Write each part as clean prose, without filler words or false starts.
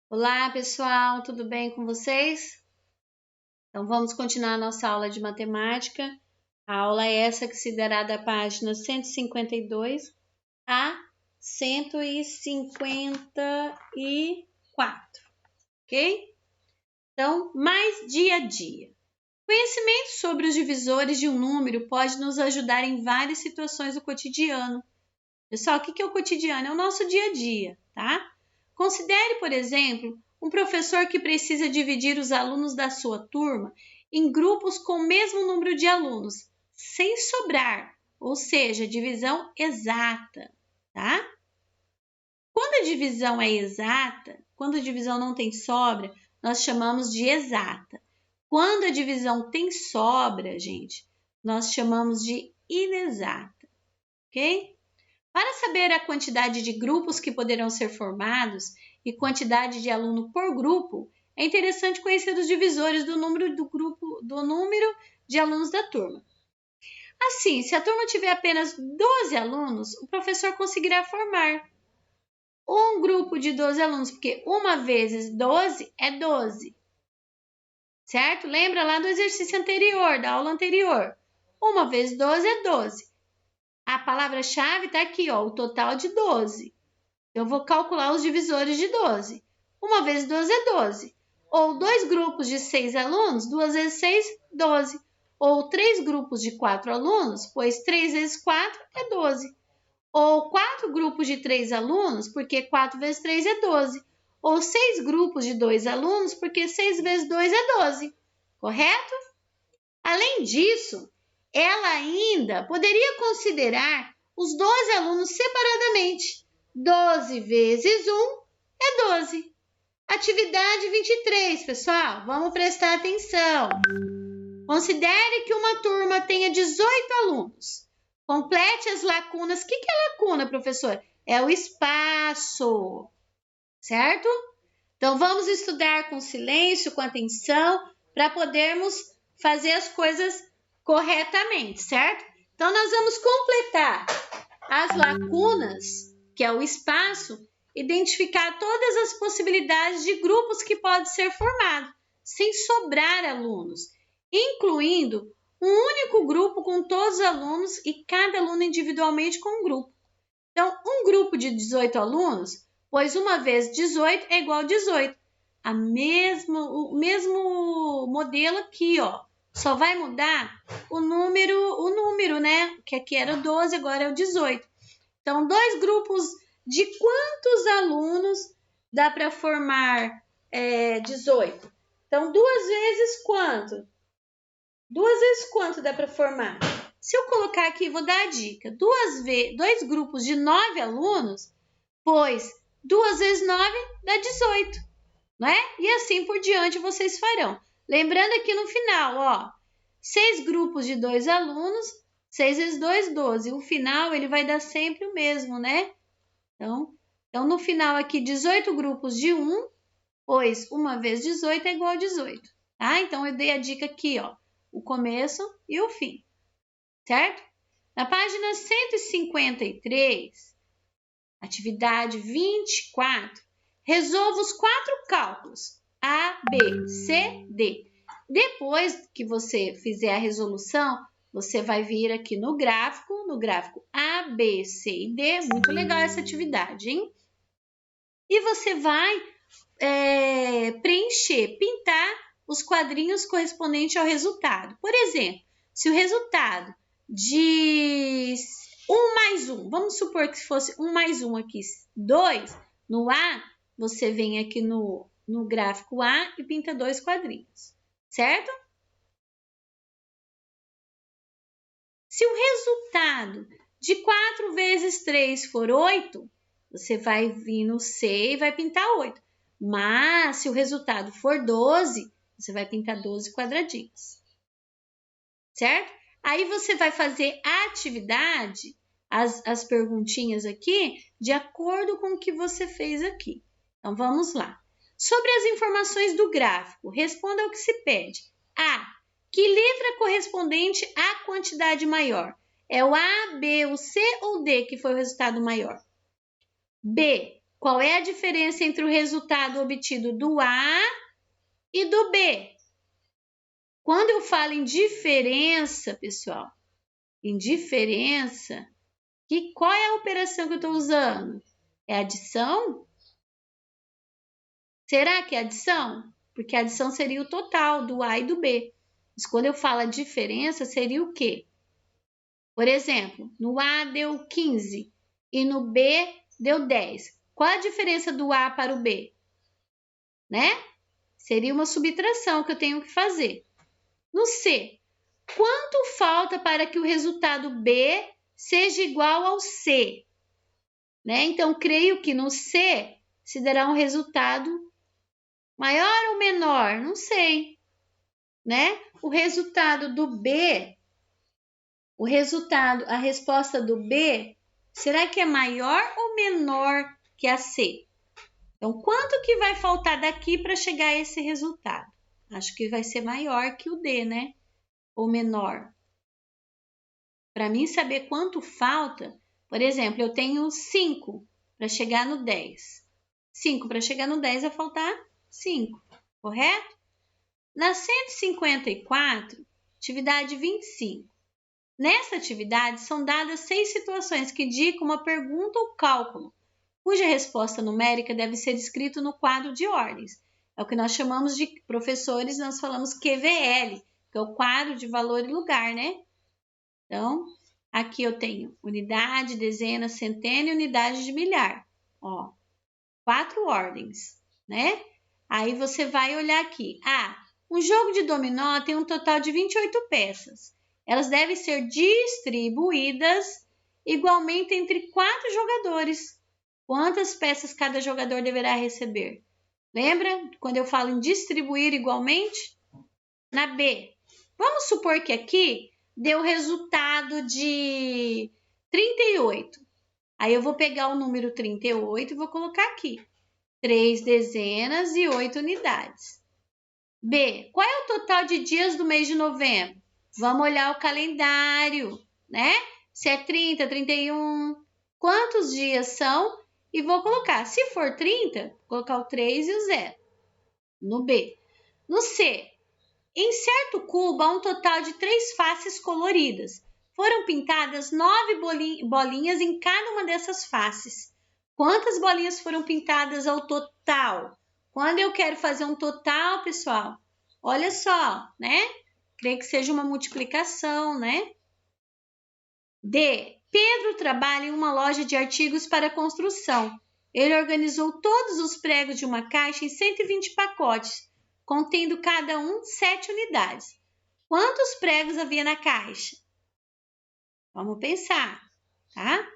Olá, pessoal, tudo bem com vocês? Então, vamos continuar a nossa aula de matemática. A aula é essa que se dará da página 152 a 154, ok? Então, mais dia a dia. Conhecimento sobre os divisores de um número pode nos ajudar em várias situações do cotidiano. Pessoal, o que é o cotidiano? É o nosso dia a dia, tá? Considere, por exemplo, um professor que precisa dividir os alunos da sua turma em grupos com o mesmo número de alunos, sem sobrar, ou seja, divisão exata, tá? Quando a divisão é exata, quando a divisão não tem sobra, nós chamamos de exata. Quando a divisão tem sobra, gente, nós chamamos de inexata, ok? Para saber a quantidade de grupos que poderão ser formados e quantidade de aluno por grupo, é interessante conhecer os divisores do número de alunos da turma. Assim, se a turma tiver apenas 12 alunos, o professor conseguirá formar um grupo de 12 alunos, porque 1 vezes 12 é 12. Certo? Lembra lá do exercício anterior, da aula anterior. 1 vezes 12 é 12. A palavra-chave está aqui, ó, o total de 12. Eu vou calcular os divisores de 12. 1 vezes 12 é 12. Ou 2 grupos de 6 alunos, 2 vezes 6, 12. Ou 3 grupos de 4 alunos, pois 3 vezes 4 é 12. Ou 4 grupos de 3 alunos, porque 4 vezes 3 é 12. Ou 6 grupos de 2 alunos, porque 6 vezes 2 é 12. Correto? Além disso, ela ainda poderia considerar os 12 alunos separadamente. 12 vezes 1 é 12. Atividade 23, pessoal. Vamos prestar atenção. Considere que uma turma tenha 18 alunos. Complete as lacunas. O que é lacuna, professor? É o espaço, certo? Então, vamos estudar com silêncio, com atenção, para podermos fazer as coisas corretamente, certo? Então, nós vamos completar as lacunas, que é o espaço, identificar todas as possibilidades de grupos que podem ser formados, sem sobrar alunos, incluindo um único grupo com todos os alunos e cada aluno individualmente com um grupo. Então, um grupo de 18 alunos, pois 1 vezes 18 é igual a 18. O mesmo modelo aqui, ó. Só vai mudar o número, né? Que aqui era o 12, agora é o 18. Então, 2 grupos de quantos alunos dá para formar 18? Então, 2 vezes quanto? 2 vezes quanto dá para formar? Se eu colocar aqui, vou dar a dica. 2 grupos de 9 alunos, pois 2 vezes 9 dá 18, não é? E assim por diante vocês farão. Lembrando aqui no final, ó, 6 grupos de 2 alunos, 6 vezes 2, 12. O final, ele vai dar sempre o mesmo, né? Então no final aqui, 18 grupos de 1, pois 1 vezes 18 é igual a 18. Tá? Então, eu dei a dica aqui, ó, o começo e o fim, certo? Na página 153, atividade 24, resolva os 4 cálculos A, B, C, D. Depois que você fizer a resolução, você vai vir aqui no gráfico A, B, C e D. Muito legal essa atividade, hein? E você vai preencher, pintar os quadrinhos correspondentes ao resultado. Por exemplo, se o resultado de 1 mais 1, vamos supor que fosse 1 mais 1 aqui, 2, no A, você vem aqui no gráfico A e pinta 2 quadrinhos, certo? Se o resultado de 4 vezes 3 for 8, você vai vir no C e vai pintar 8. Mas, se o resultado for 12, você vai pintar 12 quadradinhos, certo? Aí você vai fazer a atividade, as perguntinhas aqui, de acordo com o que você fez aqui. Então, vamos lá. Sobre as informações do gráfico, responda ao que se pede. A. Que letra correspondente à quantidade maior? É o A, B, o C ou D que foi o resultado maior? B. Qual é a diferença entre o resultado obtido do A e do B? Quando eu falo em diferença, pessoal, em diferença, qual é a operação que eu estou usando? É adição? Será que é adição? Porque a adição seria o total do A e do B. Mas quando eu falo a diferença, seria o quê? Por exemplo, no A deu 15 e no B deu 10. Qual a diferença do A para o B? Né? Seria uma subtração que eu tenho que fazer. No C, quanto falta para que o resultado B seja igual ao C? Né? Então, creio que no C se dará um resultado maior ou menor? Não sei. Né? O resultado do B, a resposta do B, será que é maior ou menor que a C? Então, quanto que vai faltar daqui para chegar a esse resultado? Acho que vai ser maior que o D, né? Ou menor. Para mim saber quanto falta, por exemplo, eu tenho 5 para chegar no 10. 5 para chegar no 10 vai faltar 5, correto? Na 154, atividade 25. Nessa atividade são dadas 6 situações que indicam uma pergunta ou cálculo, cuja resposta numérica deve ser escrita no quadro de ordens. É o que nós chamamos de, professores, nós falamos QVL, que é o quadro de valor e lugar, né? Então, aqui eu tenho unidade, dezena, centena e unidade de milhar. Ó, 4 ordens, né? Aí você vai olhar aqui. Um jogo de dominó tem um total de 28 peças. Elas devem ser distribuídas igualmente entre 4 jogadores. Quantas peças cada jogador deverá receber? Lembra quando eu falo em distribuir igualmente? Na B. Vamos supor que aqui deu resultado de 38. Aí eu vou pegar o número 38 e vou colocar aqui. 3 dezenas e 8 unidades. B. Qual é o total de dias do mês de novembro? Vamos olhar o calendário, né? Se é 30, 31, quantos dias são? E vou colocar, se for 30, vou colocar o 3 e o 0. No B. No C. Em certo cubo há um total de 3 faces coloridas. Foram pintadas 9 bolinhas em cada uma dessas faces. Quantas bolinhas foram pintadas ao total? Quando eu quero fazer um total, pessoal, olha só, né? Creio que seja uma multiplicação, né? D. Pedro trabalha em uma loja de artigos para construção. Ele organizou todos os pregos de uma caixa em 120 pacotes, contendo cada um 7 unidades. Quantos pregos havia na caixa? Vamos pensar, tá?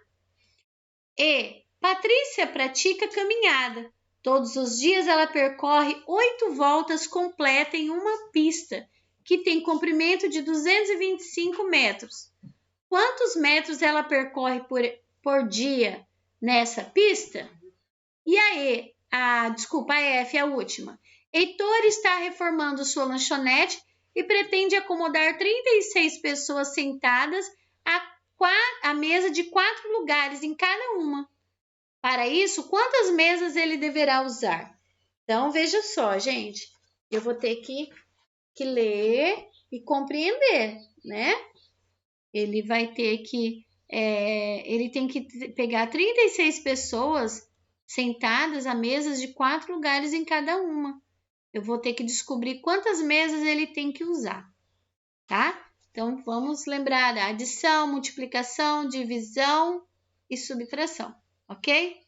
E. Patrícia pratica caminhada. Todos os dias ela percorre 8 voltas completas em uma pista, que tem comprimento de 225 metros. Quantos metros ela percorre por dia nessa pista? E a F, a última. Heitor está reformando sua lanchonete e pretende acomodar 36 pessoas sentadas à mesa de 4 lugares em cada uma. Para isso, quantas mesas ele deverá usar? Então, veja só, gente. Eu vou ter que ler e compreender, né? Ele vai ter que... ele tem que pegar 36 pessoas sentadas a mesas de 4 lugares em cada uma. Eu vou ter que descobrir quantas mesas ele tem que usar, tá? Então, vamos lembrar da adição, multiplicação, divisão e subtração, ok?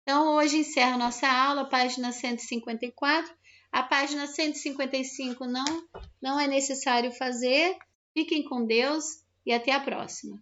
Então, hoje encerro nossa aula, página 154. A página 155 não é necessário fazer. Fiquem com Deus e até a próxima.